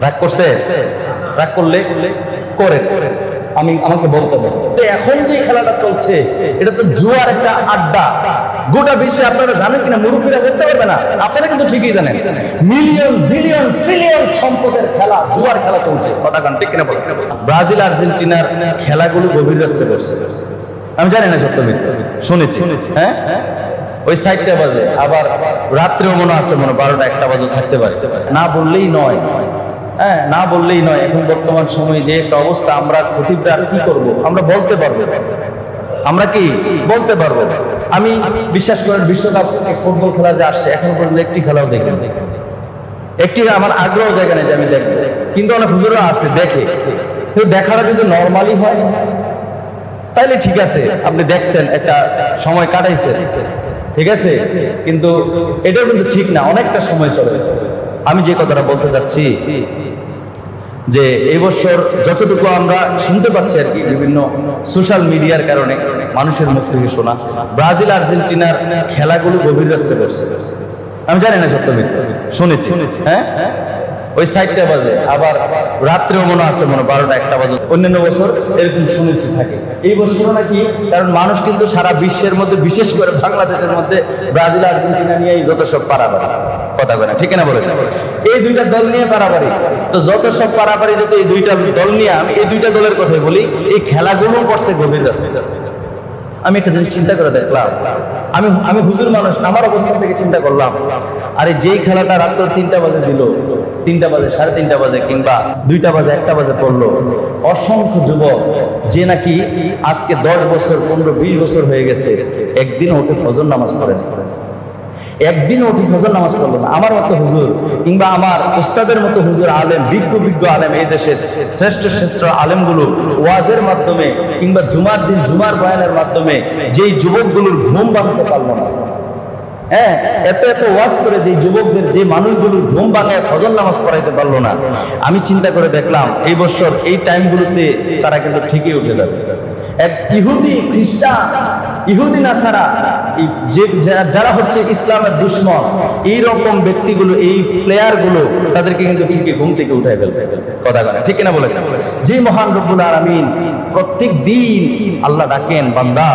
রাগ করছে, রাগ করলে করে আমাকে বলতে হবে। এখন যে খেলাটা চলছে এটা তো জুয়ার একটা আড্ডা। গোটা বিশ্বে আপনারা জানেন কিনা মুরব্বীরা বলতে পারবে না, আপনারা কিন্তু ঠিকই জানেন। মিলিয়ন বিলিয়ন ট্রিলিয়ন সম্পদের খেলা, জুয়ার খেলা চলছে। কথা কান ঠিক কিনা বলেন? ব্রাজিল আর্জেন্টিনার খেলাগুলো গভীর রাত্রে করছে, আমি জানি না সত্য মিথ্যা, শুনেছি। হ্যাঁ, ওই 4টা বাজে, আবার রাত্রেও মনে আছে, মনে 12টা 1টা বাজে থাকতে পারে। না বললেই নয়, হ্যাঁ, না বললেই নয়। এখন বর্তমান সময়ে যে একটা অবস্থা, আমরা খতিবরা কি করব? আমরা বলতে পারবো, আমরা কি বলতে পারবো? আমি বিশ্বাস করেন, বিশ্বকাপ ফুটবল খেলা যে আসছে, এখন পর্যন্ত একটি খেলাও দেখি, একটি আমার আগ্রহ জায়গা নেই যে আমি দেখবো, কিন্তু অনেক হুজুররা আছে দেখে। কিন্তু দেখাটা যদি নর্মালি হয় তাইলে ঠিক আছে, আপনি দেখছেন, একটা সময় কাটাইছেন, ঠিক আছে। কিন্তু এটাও কিন্তু ঠিক না, অনেকটা সময় চলে। আমি যে কথাটা বলতে চাচ্ছি যে এই বছর যতটুকু আমরা শুনতে পাচ্ছি আর কি, বিভিন্ন সোশ্যাল মিডিয়ার কারণে মানুষের মুখ থেকে শোনা, ব্রাজিল আর্জেন্টিনার খেলাগুলো গভীর রাত্রে করছে, আমি জানি না সত্য মিথ্যা, শুনেছি। হ্যাঁ, ওই 4টা বাজে, আবার রাত্রেও মনে আছে, মনে 12টা 1টা বাজে। অন্যান্য বছর এরকম শুনেছি থাকে, এই বছর নাকি, কারণ মানুষ কিন্তু সারা বিশ্বের মধ্যে, বিশেষ করে বাংলাদেশের মধ্যে ব্রাজিল আর্জেন্টিনা নিয়েই যত সব পারাবারি, কথা বলে ঠিক না বলে, এই দুইটা দল নিয়ে পারাবারি। তো যত সব পারাবারি, যদি এই দুইটা দল নিয়ে, আমি এই দুইটা দলের কথাই বলি, এই খেলাগুলো করছে গভীর রাত্রে। আমি একটা জিনিস চিন্তা করে দেখলাম, আমি হুজুর মানুষ, আমার অবস্থান থেকে চিন্তা করলাম, আরে যেই খেলাটা রাত্র 3টা বাজে দিল, 3টা বাজে, 3:30 বাজে, কিংবা 2টা বাজে, 1টা বাজে পড়লো, অসংখ্য যুবক যে নাকি আজকে 10 বছর, 15-20 বছর হয়ে গেছে, একদিন ওঠে ফজর নামাজ পড়ে, একদিন উঠি ফজর নামাজ পড়লো না। আমার মতো হুজুর, কিংবা আমার উস্তাদের মতো হুজুর, আলেম, বিজ্ঞ আলেম, এই দেশের শ্রেষ্ঠ আলেমগুলো ওয়াজের মাধ্যমে, কিংবা জুমার দিন জুমার বয়ানের মাধ্যমে যেই যুবকগুলোর ঘুম ভাঙতে পারলো না, হ্যাঁ, এত ওয়াজ করে যে যুবকদের, যে মানুষগুলোর ঘুম ভাঙায় ফজর নামাজ পড়াইতে পারলো না, আমি চিন্তা করে দেখলাম এই বছর এই টাইমগুলোতে তারা কিন্তু ঠিকই উঠে যাবে। এক ইহুদি, খ্রিস্টান, ইহুদি নাসারা, যারা হচ্ছে ইসলামের দুশ্মন, এইরকম ব্যক্তিগুলো, এই প্লেয়ারগুলো, তাদেরকে কিন্তু ঠিকই ঘুম থেকে উঠাই ফেলবে, কথা বলে ঠিক না বলে? যে মহান রব্বুল আলামিন প্রত্যেক দিন আল্লাহ ডাকেন, বান্দা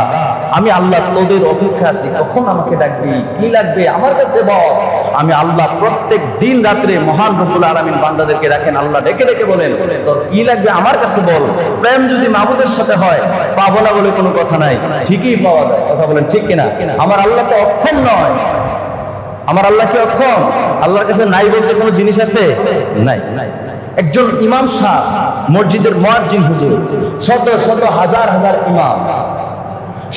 আমি আল্লাহ তোদের অপেক্ষা আছি, কখন আমাকে ডাকবি, কি লাগবে আমার কাছে বল। আমি আল্লাহ প্রত্যেক দিন রাত্রে মহান রব্বুল আলামিন বান্দাদেরকে ডাকেন, আল্লাহ ডেকে ডেকে বলেন তোর কি লাগবে আমার কাছে বল। প্রেম যদি মাবুদের সাথে হয়, পাবো না বলে কোনো কথা নাই, ঠিকই পাওয়া যায়, কথা বলেন ঠিক কিনা? আমার আল্লাহ তো অক্ষম নয়, আমার আল্লাহ কি অক্ষম? আল্লাহর কাছে নাই বলতে কোনো জিনিস আছে? নাই। একজন ইমাম সাহেব, মসজিদের মুয়াজ্জিন হুজুর, শত শত হাজার হাজার ইমাম,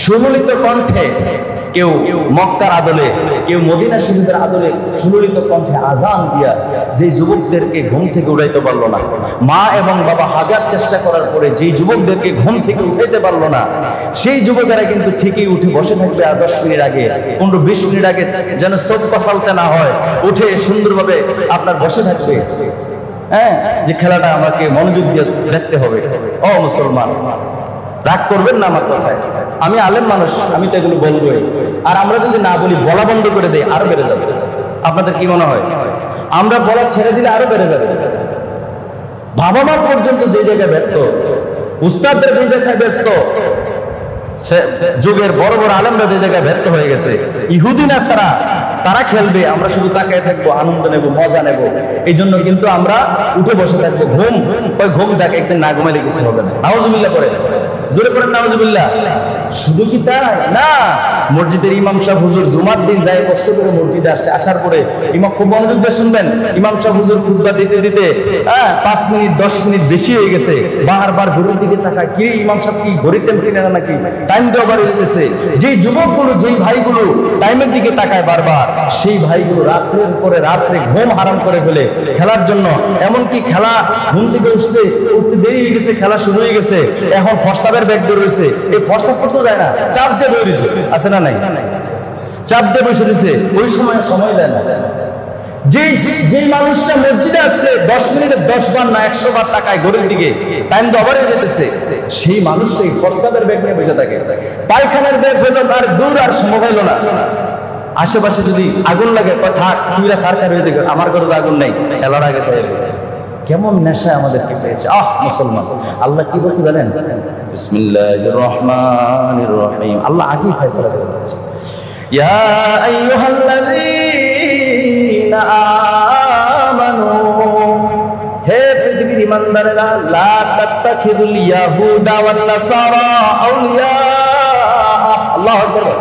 সুললিত কণ্ঠে, কেউ মক্কার আদলে, কেউ মদিনা শরীফের আদলে সুললিত কণ্ঠে আজান দিয়া যে যুবকদেরকে ঘুম থেকে উঠাইতে পারলো না, মা এবং বাবা হাজার চেষ্টা করার পরে যে যুবকদেরকে ঘুম থেকে উঠাইতে পারলো না, সেই যুবকেরা কিন্তু ঠিকই উঠে বসে থাকবে। আর 10 মিনিট আগে, 15-20 মিনিট আগে যেন চোখ কসালতে না হয়, উঠে সুন্দরভাবে আপনার বসে থাকবে। হ্যাঁ, যে খেলাটা আমাকে মনোযোগ দিয়ে দেখতে হবে। ও মুসলমান, রাগ করবেন না আমার কথায়, আমি আলেম মানুষ, আমি তো এগুলো বলবোই। আর আমরা যদি না বলি, বলা বন্ধ করে দেই, আরো বেড়ে যাবে। আপনাদের কি মনে হয়? আমরা বলা ছেড়ে দিলে আরো বেড়ে যাবে। বাবা মা পর্যন্ত যে জায়গায় ব্যস্ত, উস্তাদদের যে জায়গায় ব্যস্ত, যুগের বড় বড় আলেমরা যে জায়গায় ব্যর্থ হয়ে গেছে, ইহুদি না ছাড়া তারা খেলবে, আমরা শুধু তাকায় থাকবো, আনন্দ নেব, মজা নেব। এই জন্য কিন্তু আমরা উঠে বসে থাকবো। ঘুম থাকে, একদিন না ঘুমাইলে কিছু হবে না। নাউজুবিল্লাহ করে, জোরে করেন নাউজুবিল্লাহ। শুধু কি তাই না, মসজিদের ইমাম সাহেব হুজুর জুমার দিন যায় কষ্ট করে মসজিদে আসছে, আসার পরে ইমাম খুব মনোযোগ দিয়ে শুনবেন, ইমাম সাহেব হুজুর খুতবা দিতে দিতে 5 মিনিট 10 মিনিট বেশি হয়ে গেছে, বারবার ঘড়ির দিকে তাকায়, কি ইমাম সাহেব কি ঘড়ির টাইম চিনে না নাকি, টাইম দেওয়া বাড়িয়ে দিতেছে। যেই যুবকগুলো, যেই ভাইগুলো টাইমের দিকে তাকায় বারবার, সেই ভাইগুলো রাত্রের পরে রাত্রে ঘুম হারাম করে ফেলে খেলার জন্য। এমনকি খেলা, ঘুম থেকে উঠতে দেরি হয়ে গেছে, খেলা শুরু হয়ে গেছে, এখন ফর্সাবের ব্যাগ বের হয়েছে, এই ফর্সাব করতে যায় না, চাপ দিয়ে বের হয়েছে, আছে না নাই? চাপ দিয়ে বসে রয়েছে, ওই সময় দেয় না। যেই মানুষটা মসজিদে আসলে 10 মিনিটে 10 বার না 100 বার তাকায় ঘড়ির দিকে, টাইম তো আবার হয়ে যেতেছে, সেই মানুষটাই ফর্সাবের ব্যাগ নিয়ে বসে থাকে। পায়খানার ব্যাগ হলো আর দূর, আর সম্ভব হইল না। আশেপাশে যদি আগুন লাগে, থাক তুইরা সারকার হয়ে দেখে, আমার ঘরে তো আগুন নেই, খেলার আগে চাই। কেমন নেশায় আমাদেরকে পেয়েছে। মুসলমান, আল্লাহ কি বলছে জানেন? বিসমিল্লাহির রহমানির রহিম। আল্লাহ আগেই ফয়সালা করে দিয়েছে, ইয়া আইয়ুহাল্লাযীনা আমানু, হে পৃথিবীর ঈমানদারেরা, লা তাত্তাখিযুল ইয়াহুদা ওয়ান নাসারা আউলিয়া। আল্লাহু আকবার।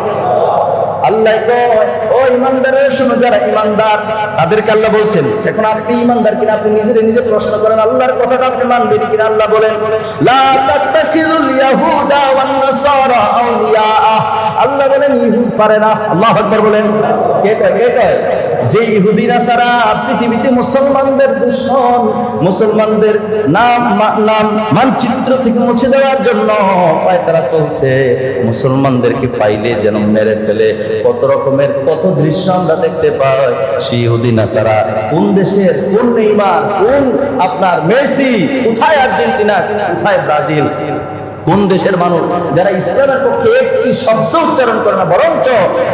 আল্লাহ কয়, ও ঈমানদারেরা শোনো, যারা ঈমানদার তাদেরকে আল্লাহ বলছেন। এখন আপনি ঈমানদার কিনা আপনি নিজে প্রশ্ন করেন, আল্লাহর কথাটা আপনি মানবেন কিনা? আল্লাহ বলেন, লা তাত্তাখিযুল ইয়াহুদা ওয়ান নাসারা আউলিয়া। আল্লাহ বলেন ইহুদ পারে না। আল্লাহু আকবার বলেন। কে কয়? যে ইহুদি নাসারা পৃথিবীতে মুসলমানদের দুশমন, মুসলমানদের নাম মানচিত্র থেকে মুছে দেওয়ার জন্য পায়তারা চলছে। মুসলমানদেরকে পাইলে যেন মেরে ফেলে, কত রকমের কত দৃশ্য আমরা দেখতে পাই। সেই ইহুদি নাসারা কোন দেশের, কোন নেইমার, কোন আপনার মেসি, কোথায় আর্জেন্টিনা, কোথায় ব্রাজিল, কোন দেশের মানুষ যারা ইসলামের পক্ষে একটি শব্দ উচ্চারণ করে না, বরঞ্চ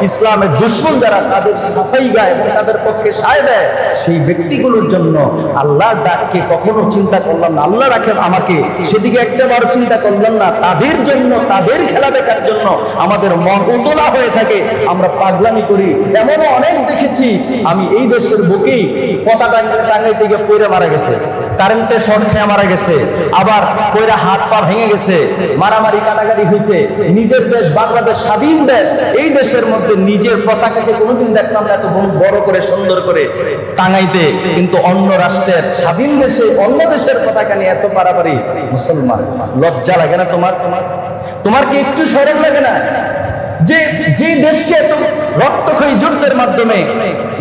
ইসলামের দুশমন যারা, তাদের সাফাই গায়, তাদের পক্ষে সায় দেয়, সেই ব্যক্তিগুলোর জন্য আল্লাহর ডাককে কখনো চিন্তা করলাম না। আল্লাহ রাখেন আমাকে, সেদিকে একটাবার চিন্তা করলাম না। তাদের জন্য, তাদের খেলা দেখার জন্য আমাদের মন উতলা হয়ে থাকে, আমরা পাগলামি করি। এমনও অনেক দেখেছি, আমি এই দেশের বুকেই পতাকা টাঙ্গাইতে গিয়ে পইরা মারা গেছে, কারেন্টে শর্ট খেয়ে মারা গেছে, আবার পইরা হাত পা ভেঙে গেছে, মারামারি কাটাকাটি হয়েছে। নিজের দেশ বাংলাদেশ, স্বাধীন দেশ, এই দেশের মধ্যে নিজের পতাকাকে কোনোদিন দেখলাম না এত বড় করে সুন্দর করে টাঙাইতে, কিন্তু অন্য রাষ্ট্রের স্বাধীন দেশে অন্য দেশের পতাকা নিয়ে এত পারাপারি। মুসলমান, লজ্জা লাগে না তোমার? তোমার কি একটু শরম লাগে না যে দেশকে এত রক্তক্ষয়ী যুদ্ধের মাধ্যমে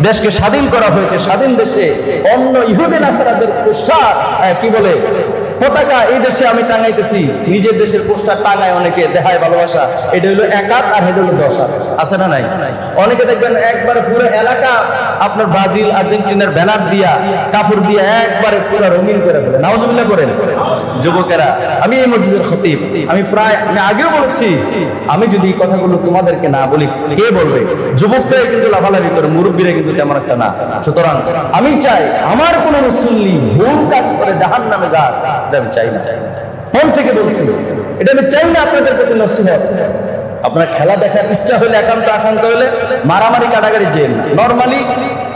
দেশকে স্বাধীন করা হয়েছে, স্বাধীন দেশে অন্য ইহুদি নাসারাদের পোস্টার, কি বলে, পতাকা এই দেশে আমি টাঙাইতেছি। নিজের দেশের পোস্টার টাঙায় অনেকে, দেখায় ভালোবাসা। এটা হলো 1 হাত আর এটা হলো 10 হাত। আছে না নাই? অনেকে দেখবেন একবারে পুরো এলাকা আপনার ব্রাজিল আর্জেন্টিনার ব্যানার দিয়া, কাপড় দিয়া একবারে পুরো রঙিন করে ফেলে। নাউজুবিল্লাহ করেন যুবকেরা। আমি এই মসজিদের খতিব, আমি আগেও বলেছি, আমি যদি এই কথাগুলো তোমাদেরকে না বলি কে বলবে? যুবকরাই কিন্তু লাফালাফি করে, মুরব্বীরা কিন্তু তেমন একটা না। সুতরাং আমি চাই আমার কোন মুসল্লি ভুল কাজ করে জাহান্নামে যাক, আমি চাই না। মন থেকে বলছি, এটা আমি চাই না। আপনাদের প্রতি নসিহত, আপনার খেলা দেখার ইচ্ছা হলে, একান্ত আকাঙ্ক্ষা হলে মারামারি কাটাকারি জেল, নরমালি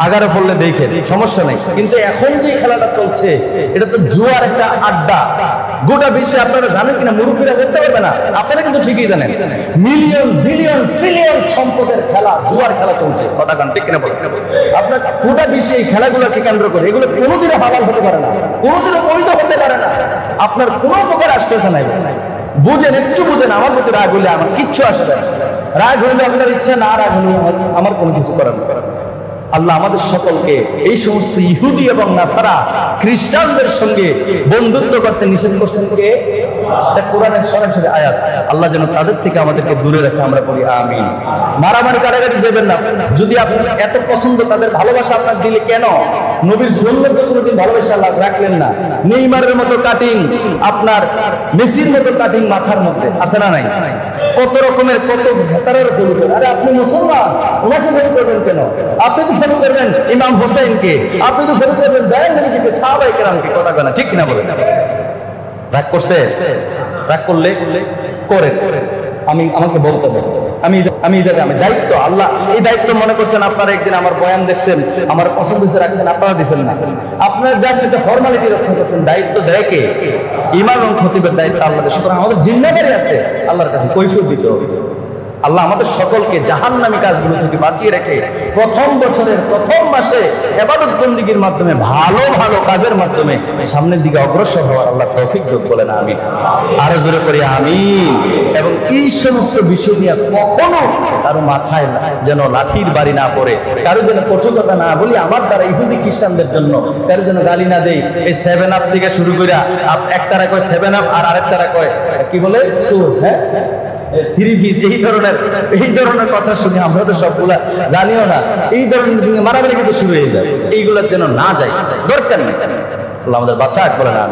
আগারে পড়লে দেখেন, সমস্যা নেই। কিন্তু এখন যে খেলাটা চলছে, এটা তো জুয়ার একটা আড্ডা। গোটা বিশ্বে আপনারা জানেন কিনা, মুরব্বীরা বলতে পারবে না, আপনারা কিন্তু ঠিকই জানেন, মিলিয়ন বিলিয়ন ট্রিলিয়ন সম্পদের খেলা, জুয়ার খেলা চলছে। কথা কান ঠিক কিনা বলেন? আপনার গোটা বিশ্বে এই খেলাগুলোকে কেন্দ্র করে, এগুলো কোনোদিনও হালাল হতে পারে না, কোনোদিনও বৈধ হতে পারে না। আপনার কোনো প্রকার আসতেছে না। বুঝেন, একটু বুঝেন। আমার প্রতি রাগ হলে আমার কিচ্ছু আসছে না, রাগ হইলে আপনার ইচ্ছা, না রাগ হলে আমার কোনো কিছু করার না। আল্লাহ আমাদের সকলকে এই সমস্ত ইহুদি এবং নাসারা খ্রিস্টানদের সঙ্গে বন্ধুত্ব করতে নিষেধ করছেন কে? কোরআনের সরাসরি আয়াত। আল্লাহ যেন তাদের থেকে আমাদেরকে দূরে রাখে, আমরা বলি আমিন। মারামারি কাটাকাটি যাবেন না। যদি আপনি এত পছন্দ, তাদের ভালোবাসা আপনার দিলে কেন নবীর সুন্নতকে কোনোদিন ভালোবাসা আল্লাহ রাখলেন না? নেইমারের মতো কাটিং, আপনার মেসির মতো কাটিং মাথার মধ্যে আছে না নাই? কত রকমের কত ভেতরের ফলো করেন। আরে আপনি মুসলমান, ওনাকে ফলো করবেন কেন? আপনি তো ফলো করবেন ইমাম হোসেনকে, আপনি তো ফলো করবেন দয়ালকে, সাহাবায়ে কেরামকে। কথা বলে ঠিক কিনা বলেন? রাগ করছে? রাগ করলে করে আমাকে বলতে হবে। আমি দায়িত্ব, আল্লাহ এই দায়িত্ব মনে করছেন। আপনারা একদিন আমার বয়ান দেখছেন, আমার পছন্দ হয়েছে রাখছেন, আপনারা দিচ্ছেন না। আপনারা জাস্ট একটা ফর্মালিটি রক্ষা করছেন। দায়িত্ব দেয় কে? ইমাম এবং খতিবের দায়িত্ব আল্লাহ। সুতরাং আমাদের জিম্মাদারি আছে আল্লাহর কাছে কৈফিয়ত দিতে হবে। আল্লাহ আমাদের সকলকে জাহান্নামী কাজগুলো থেকে বাঁচিয়ে রেখে প্রথম বছরের প্রথম মাসে ইবাদত বন্দেগীর মাধ্যমে, ভালো ভালো কাজের মাধ্যমে সামনের দিকে অগ্রসর হওয়ার আল্লাহ তৌফিক দান বলেন আমিন। আরো জোরে করি আমিন। এবং এই সমস্ত বিষয় নিয়ে কখনো কারো মাথায় যেন লাঠির বাড়ি না পড়ে, কারো যেন কঠোরতা না বলি আমার দ্বারা ইহুদি খ্রিস্টানদের জন্য, কারো যেন গালি না দেই। এই 7 আপ থেকে শুরু করে একটারা কয় 7 আপ, আর আরেকটারা কয় কি বলে সুর, হ্যাঁ 3 পিস, এই ধরনের কথা শুনে আমরা তো সবগুলা জানিও না। এই ধরনের মারামারি কিন্তু শুরু হয়ে যায়। এইগুলা যেন না যায়, দরকার নেই। আল্লাহ আমাদের বাচ্চা বলে না।